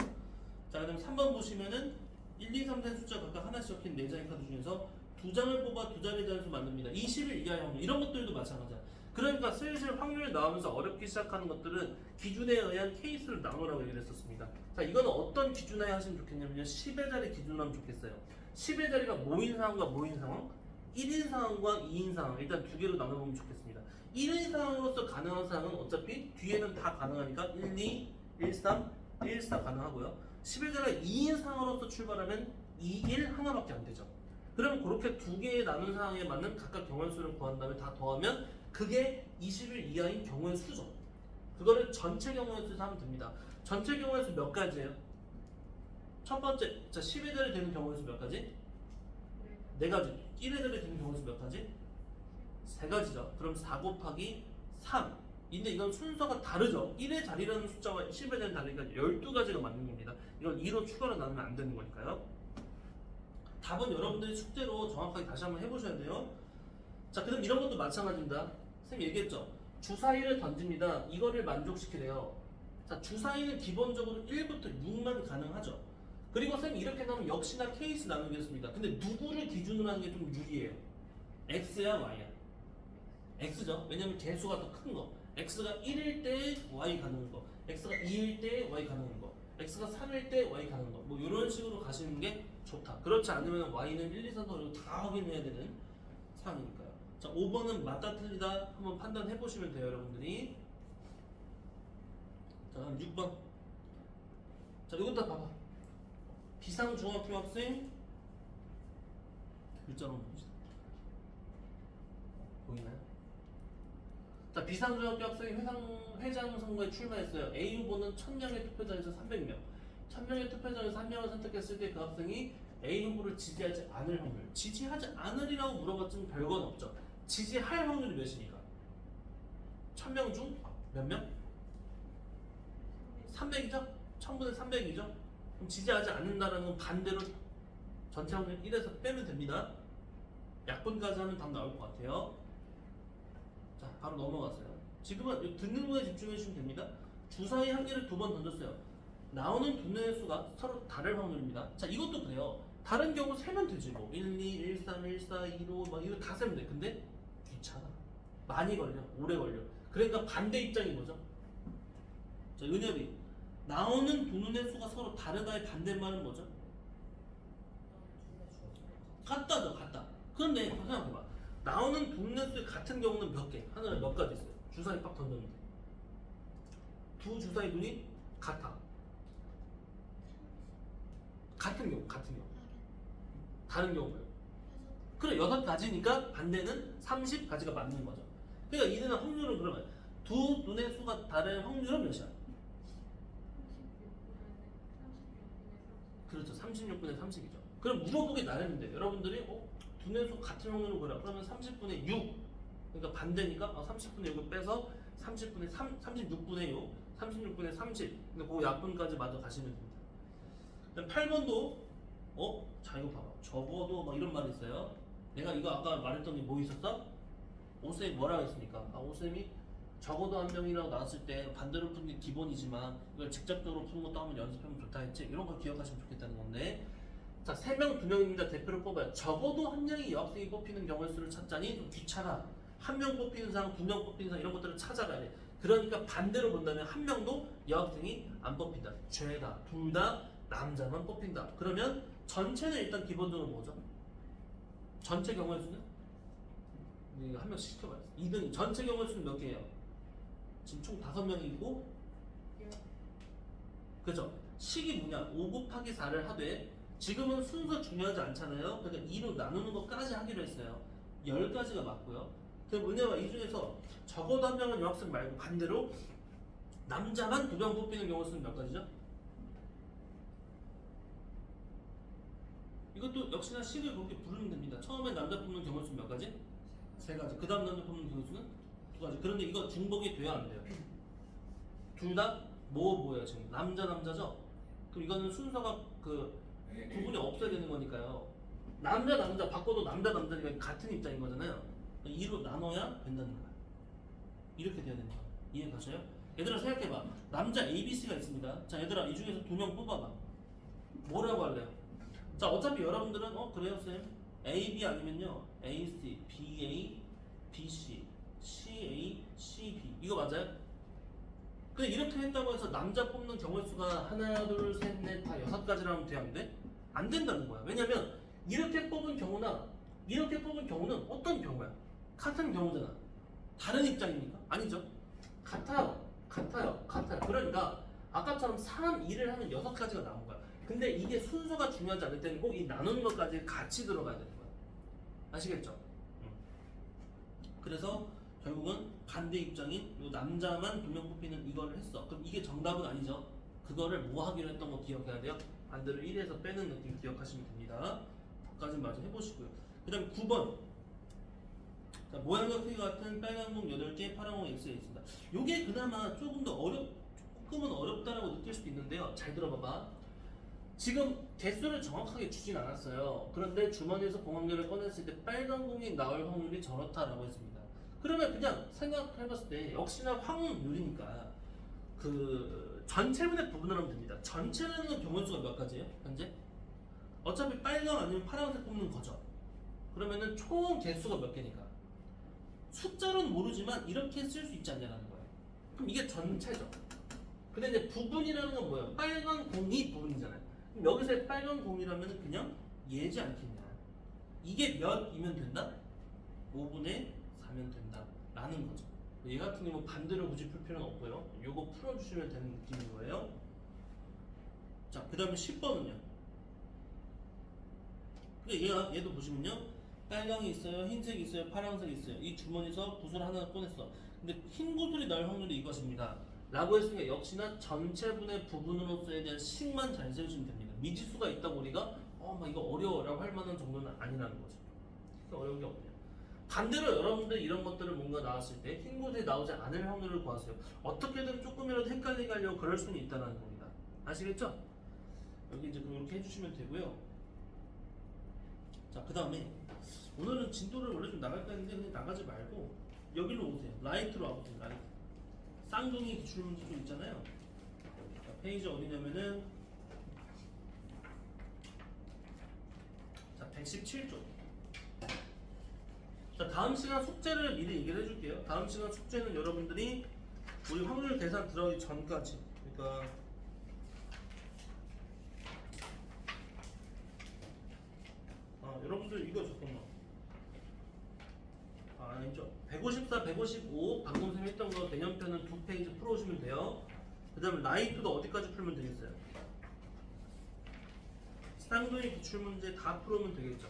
자, 그다음 3번 보시면은 1, 2, 3, 4 숫자 각각 하나씩 적힌 4장의 카드 중에서 2장을 뽑아 2자리 단수 만듭니다. 20일 이하의 확률. 이런 것들도 마찬가지야. 그러니까 슬슬 확률이 나오면서 어렵기 시작하는 것들은 기준에 의한 케이스를 나누라고 얘기를 했었습니다. 자, 이거는 어떤 기준하에 하시면 좋겠냐면요. 10의 자리 기준으로 하면 좋겠어요. 10의 자리가 모인 상황과 모인 상황, 1인 상황과 2인 상황, 일단 두 개로 나눠보면 좋겠습니다. 1인 상황으로서 가능한 상황은 어차피 뒤에는 다 가능하니까 1, 2, 1, 3, 1, 4 가능하고요. 10의 자리가 2인 상황으로서 출발하면 2, 1 하나밖에 안 되죠. 그럼 그렇게 두 개의 나눈 상황에 맞는 각각 경우의 수를 구한 다음에 다 더하면 그게 20일 이하인 경우의 수죠. 그거를 전체 경우의 수에서 하면 됩니다. 전체 경우의 수 몇 가지예요? 첫 번째, 자 10의 자리 되는 경우의 수 몇 가지? 4가지. 1의 자리 되는 경우의 수 몇 가지? 3가지죠. 그럼 4 곱하기 3. 근데 이건 순서가 다르죠. 1의 자리라는 숫자와 10의 자리는 다르니까 12가지가 맞는 겁니다. 이걸 2로 추가로 나누면 안 되는 거니까요. 답은 여러분들이 숙제로 정확하게 다시 한번 해보셔야 돼요. 자, 그럼 이런 것도 마찬가지입니다. 선생님 얘기했죠. 주사위를 던집니다. 이거를 만족시키래요. 자, 주사위는 기본적으로 1부터 6만 가능하죠. 그리고 선생님 이렇게 나오면 역시나 케이스 나누겠습니다. 근데 누구를 기준으로 하는 게 좀 유리해요? X야 Y야? X죠. 왜냐면 개수가 더 큰 거. X가 1일 때 Y 가능한 거, X가 2일 때 Y 가능한 거, X가 3일 때 Y 가능한 거, 뭐 이런 식으로 가시는 게 좋다. 그렇지 않으면 Y는 1, 2, 3, 4, 5 다 확인해야 되는 상황이니까요. 자, 5번은 맞다 틀리다 한번 판단해 보시면 돼요, 여러분들이. 자, 그럼 6번. 자, 이것도 봐봐. 비상중학교 학생 글자로 한번 봅시다. 보이나요? 자, 비상중학교 학생이 회장 선거에 출마했어요. A 후보는 1000명의 투표장에서 300명. 1000명의 투표장에서 1명을 선택했을 때 그 학생이 A 후보를 지지하지 않을 확률. 지지하지 않으리라고 물어봤지만 별건 없죠. 지지할 확률이 몇이니까? 1000명 중 몇 명? 300이죠? 1000분의 300이죠? 그럼 지지하지 않는다라는 건 반대로 전체 확률 1에서 빼면 됩니다. 약분까지 하면 답 나올 것 같아요. 자, 바로 넘어가세요. 지금은 듣는 거에 집중해 주시면 됩니다. 주사위 한 개를 2번 던졌어요. 나오는 두 눈의 수가 서로 다를 확률입니다. 자, 이것도 그래요. 다른 경우 세면 되지 뭐. 1, 2, 1, 3, 1, 4, 1, 5 막 이거 다 세면 돼. 근데 귀찮아. 많이 걸려. 오래 걸려. 그러니까 반대 입장이 뭐죠? 자, 은엽이 나오는 두 눈의 수가 서로 다르다의 반대말은 뭐죠? 같다죠, 같다. 그런데 생각해봐. 나오는 두 눈의 수 같은 경우는 몇 개? 하늘에 몇 가지 있어요? 주사위 빡 던졌는데 두 주사의 눈이 같아. 같은 경우. 다른 경우예요. 그래 6가지니까 반대는 30가지가 맞는 거죠. 그러니까 이는 확률은 그러면 두 눈의 수가 다른 확률은 몇이야? 36분의 30. 그렇죠. 36분의 30이죠. 그럼 물어보기 나름인데 여러분들이 두뇌 수 같은 확률을 구해라. 그러면 30분의 6. 그러니까 반대니까 30분의 6을 빼서 36분의 6, 36분의 30. 근데 그 약분까지 마저 가시면 됩니다. 그다음 8번도 자 이거 봐봐. 적어도 막 이런 말이 있어요. 내가 이거 아까 말했던 게 뭐 있었어? 오쌤이 뭐라고 했습니까? 오쌤이 적어도 한 명이라고 나왔을 때 반대로 푸는 게 기본이지만 이걸 직접적으로 푸는 것도 한번 연습하면 좋다 했지. 이런 걸 기억하시면 좋겠다는 건데, 자 3명 2명입니다. 대표를 뽑아요. 적어도 한 명이 여학생이 뽑히는 경우의 수를 찾자니 좀 귀찮아. 한 명 뽑히는 상, 2명 뽑히는 상 이런 것들을 찾아가야 돼. 그러니까 반대로 본다면 한 명도 여학생이 안 뽑힌다. 죄다. 둘 다 남자만 뽑힌다. 그러면 전체는 일단 기본적으로 뭐죠? 전체 경우의 수는? 이거 한 명씩 시켜봐요. 2등 전체 경우의 수는 몇 개예요? 지금 총 5명이고, 그죠? 식이 뭐냐? 5 곱하기 4를 하되 지금은 순서 중요하지 않잖아요. 그러니까 2로 나누는 것까지 하기로 했어요. 10가지가 맞고요. 그 뭐냐면 이 중에서 적어도 한 명은 여학생 말고 반대로 남자만 2명 뽑히는 경우 수는 몇 가지죠? 이것도 역시나 식을 그렇게 부르면 됩니다. 처음에 남자 뽑는 경우 수는 몇 가지? 3가지. 그 다음 남자 뽑는 경우 수는 2가지. 그런데 이거 중복이 돼야 안 돼요. 둘 다 뭐예요 지금? 남자죠? 그럼 이거는 순서가 구분이 없어야 되는 거니까요. 남자 바꿔도 남자니까 같은 입장인 거잖아요. 2로 나눠야 된다는 거야. 이렇게 돼야 되는 거야. 이해 가셔요? 얘들아 생각해봐. 남자 ABC가 있습니다. 자 얘들아 이 중에서 2명 뽑아봐. 뭐라고 할래요? 자 어차피 여러분들은 그래요 쌤 AB 아니면요 AC, BA, BC, CA, CB 이거 맞아요? 근데 이렇게 했다고 해서 남자 뽑는 경우의 수가 하나, 둘, 셋, 넷 다 6가지라면 돼? 안 돼? 안 된다는 거야. 왜냐면 이렇게 뽑은 경우나 이렇게 뽑은 경우는 어떤 경우야? 같은 경우잖아. 다른 입장입니까? 아니죠. 같아요. 그러니까 아까처럼 3, 2를 하면 6가지가 나온 거야. 근데 이게 순서가 중요하지 않을 때는 꼭 이 나누는 것까지 같이 들어가야 되는 거야. 아시겠죠? 그래서 결국은 반대 입장인 요 남자만 2명 뽑히는 이거를 했어. 그럼 이게 정답은 아니죠. 그거를 뭐 하기로 했던 거 기억해야 돼요. 반대로 1에서 빼는 느낌 기억하시면 됩니다. 거기까지 마저 해보시고요. 그 다음 9번. 자, 모양과 크기 같은 빨간 공 8개, 파란 공 X가 있습니다. 요게 그나마 조금은 어렵다라고 느낄 수도 있는데요. 잘 들어봐봐. 지금 개수를 정확하게 주진 않았어요. 그런데 주머니에서 공 한 개를 꺼냈을 때 빨간 공이 나올 확률이 저렇다라고 했습니다. 그러면 그냥 생각해봤을 때 역시나 확률이니까 전체분의 부분을 하면 됩니다. 전체는 경우의 수가 몇 가지예요? 현재? 어차피 빨강 아니면 파란색 뽑는 거죠. 그러면은 총 개수가 몇 개니까? 숫자로는 모르지만 이렇게 쓸 수 있지 않냐는 거예요. 그럼 이게 전체죠. 근데 이제 부분이라는 건 뭐예요? 빨간 공이 부분이잖아요. 그럼 여기서의 빨간 공이라면 그냥 얘지 않겠냐? 이게 몇이면 된다? 5분의 4면 된다 라는 거죠. 얘 같은 경우 반대로 굳이 풀 필요는 없고요. 요거 풀어주시면 되는 느낌인 거예요. 자, 그 다음에 10번은요. 얘도 보시면요. 빨강이 있어요, 흰색이 있어요, 파란색이 있어요. 이 주머니에서 구슬 하나 꺼냈어. 근데 흰 구슬이 나올 확률이 이것입니다. 라고 했으니까 역시나 전체분의 부분으로서에 대한 식만 잘 세우시면 됩니다. 미지수가 있다고 우리가 막 이거 어려워 라고 할 만한 정도는 아니라는 거죠. 어려운 게 없네요. 반대로 여러분들 이런 것들을 뭔가 나왔을 때 흰 구슬이 나오지 않을 확률을 구하세요. 어떻게든 조금이라도 헷갈리게 하려고 그럴 수는 있다는 겁니다. 아시겠죠? 여기 이제 그렇게 해주시면 되고요. 자, 그 다음에 오늘은 진도를 원래 좀 나갈까 했는데 그냥 나가지 말고 여기로 오세요. 라이트로 와보세요. 라이트. 쌍둥이 기출문제 좀 있잖아요. 자, 페이지 어디냐면은 자 117쪽. 자, 다음 시간 숙제를 미리 얘기를 해줄게요. 다음 시간 숙제는 여러분들이 우리 확률 계산 들어가기 전까지, 그러니까 여러분들 이거 잠깐만. 아니죠. 154, 155 방금 쌤 했던 거 개념표는 2페이지 풀어오시면 돼요. 그 다음에 라이트도 어디까지 풀면 되겠어요? 쌍둥이 기출문제 다 풀으면 되겠죠.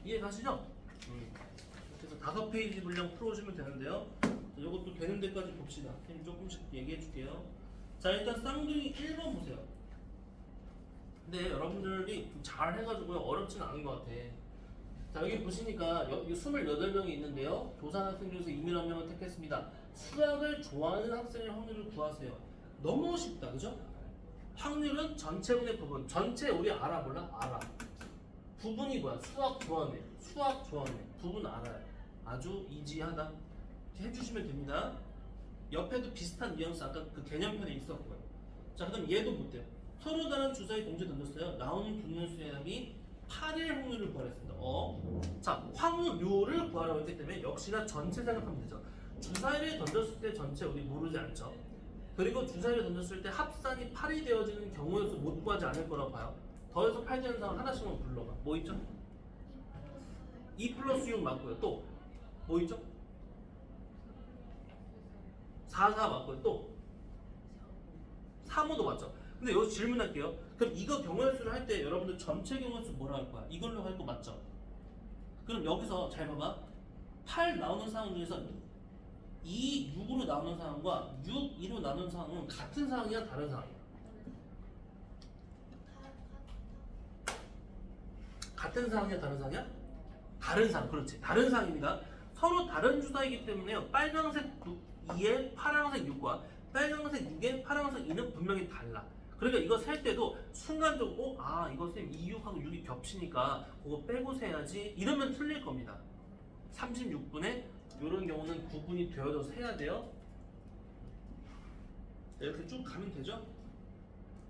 이해 가시죠? 그래서 5페이지 분량 풀어오시면 되는데요. 이것도 되는 데까지 봅시다. 선생님 조금씩 얘기해 줄게요. 자, 일단 쌍둥이 1번 보세요. 근데 여러분들이 좀 잘 해가지고요. 어렵지는 않은 것 같아. 자, 여기 보시니까 여기 28명이 있는데요. 조사한 학생 중에서 21명을 택했습니다. 수학을 좋아하는 학생의 확률을 구하세요. 너무 쉽다, 그죠? 확률은 전체분의 부분. 전체 우리 알아 몰라? 알아. 부분이 뭐야? 수학 좋아하네. 수학 좋아하네. 부분 알아요. 아주 이지하다. 이렇게 해주시면 됩니다. 옆에도 비슷한 뉘앙스 아까 그 개념편에 있었고요. 자, 그럼 얘도 못돼요. 서로 다른 주사위 동시에 던졌어요. 나오는 분열 수렴이 8일 확률을 구하랬습니다. 자, 확률을 구하라고 했기 때문에 역시나 전체 생각하면 되죠. 주사위를 던졌을 때 전체 우리 모르지 않죠. 그리고 주사위를 던졌을 때 합산이 8이 되어지는 경우에서 못 구하지 않을 거라고 봐요. 더해서 8 되는 사람 하나씩만 불러봐. 뭐 있죠? 2 플러스 6 맞고요. 또 뭐 있죠? 4 맞고요. 또 3, 5도 맞죠? 근데 여기서 질문할게요. 그럼 이거 경우의 수를 할 때 여러분들 전체 경우의 수 뭐라 할 거야? 이걸로 할 거 맞죠? 그럼 여기서 잘 봐봐. 8 나오는 상황 중에서 2, 6으로 나오는 상황과 6, 2로 나오는 상황은 같은 상황이야? 다른 상황이야? 같은 상황이야? 다른 상황이야? 다른 상황. 그렇지. 다른 상황입니다. 서로 다른 주사이기 때문에요. 빨강색 2에 파란색 6과 빨강색 6에 파란색 2는 분명히 달라. 그러니까 이거 셀 때도 순간적으로 이거 쌤 2, 6하고 6이 겹치니까 그거 빼고 세야지 이러면 틀릴 겁니다. 36분에 이런 경우는 구분이 되어져서 해야 돼요. 이렇게 쭉 가면 되죠?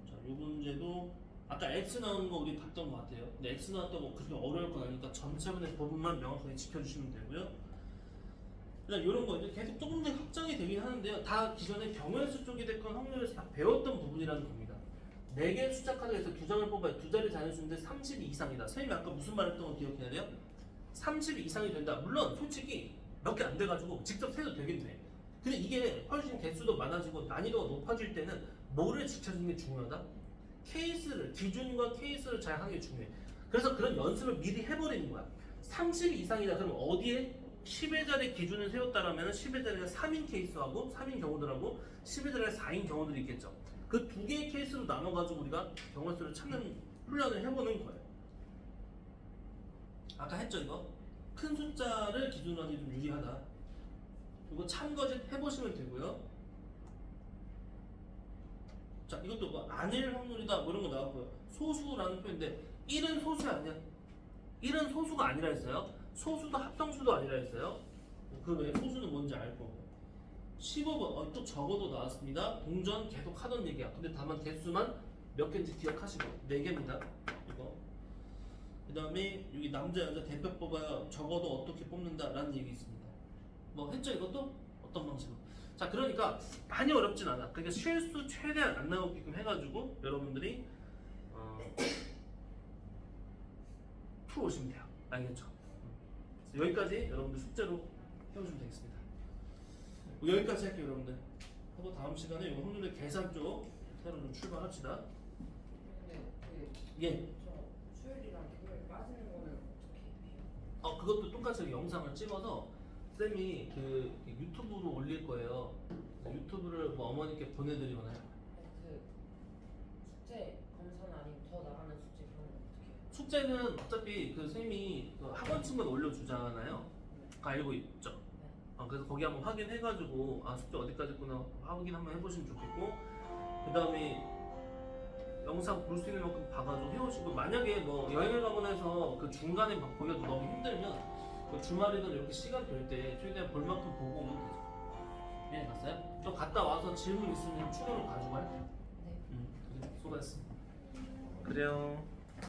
자, 이 문제도 아까 X 나오는 거 우리 봤던 것 같아요. 근데 X 나왔다고 그렇게 어려울 건 아니니까 전체분의 부분만 명확하게 지켜주시면 되고요. 그다음 이런 거 이제 계속 조금 더 확장이 되긴 하는데요. 다 기존에 경우의 쪽이 됐건 확률에서 다 배웠던 부분이라는 겁니다. 4개의 숫자 카드에서 2장을 뽑아요. 2자리 자연수인데 32 이상이다. 선생님이 아까 무슨 말 했던 거 기억해야 돼요? 32 이상이 된다. 물론 솔직히 몇 개 안 돼가지고 직접 세도 되긴 돼. 근데 이게 훨씬 개수도 많아지고 난이도가 높아질 때는 뭐를 지켜주는 게 중요하다? 케이스를, 기준과 케이스를 잘 하는 게 중요해. 그래서 그런 연습을 미리 해버리는 거야. 30 이상이다. 그럼 어디에? 10의 자리 기준을 세웠다라면 10의 자리가 3인 케이스하고 3인 경우들하고 10의 자리가 4인 경우들이 있겠죠. 그 두 개의 케이스로 나눠가지고 우리가 경우수를 찾는 훈련을 해보는 거예요. 아까 했죠 이거? 큰 숫자를 기준으로 하기 좀 유리하다. 이거 참고집 해보시면 되고요. 자, 이것도 뭐 아닐 확률이다 뭐 이런 거 나왔고요. 소수라는 표현인데 1은 소수 아니야? 1은 소수가 아니라 했어요. 소수도 합성수도 아니라 했어요. 그 외에 소수는 뭔지 알 거고. 15번 또 적어도 나왔습니다. 동전 계속 하던 얘기야. 근데 다만 개수만 몇 개인지 기억하시고 4개입니다. 이거. 그 다음에 여기 남자 여자 대표 뽑아요. 적어도 어떻게 뽑는다라는 얘기 있습니다. 뭐 했죠 이것도? 어떤 방식으로? 자, 그러니까 많이 어렵진 않아. 그러니까 실수 최대한 안 나오게끔 해가지고 여러분들이 풀어오시면 돼요. 알겠죠? 여기까지 여러분들 숙제로 해오시면 되겠습니다. 여기까지 할게요 여러분들. 하고 다음 시간에 이 확률의 계산 쪽 새로 좀 출발합시다. 근데 예. 저 수열이랑 개별 빠지는 거는 어떻게 해요? 그것도 똑같이 영상을 찍어서 쌤이 그 유튜브로 올릴 거예요. 유튜브를 뭐 어머니께 보내드리거나 해요. 그 숙제 검사는 아니고 더 나가는 숙제 그런 건 어떻게 해요? 숙제는 어차피 그 쌤이 그 학원 친구가 올려주잖아요. 그거 알고 있죠? 그래서 거기 한번 확인해가지고 숙제 어디까지 했구나 확인 한번 해보시면 좋겠고, 그 다음에 영상 볼 수 있는 만큼 봐가지고 해오시고, 만약에 뭐 여행을 가거나 해서 그 중간에 막 보기가 너무 힘들면 그 주말이든 이렇게 시간 될 때 최대한 볼 만큼 보고 오면 되죠. 예, 갔어요? 또 갔다 와서 질문 있으면 추가로 가지고 할게요. 네. 그래, 수고했어. 그래요.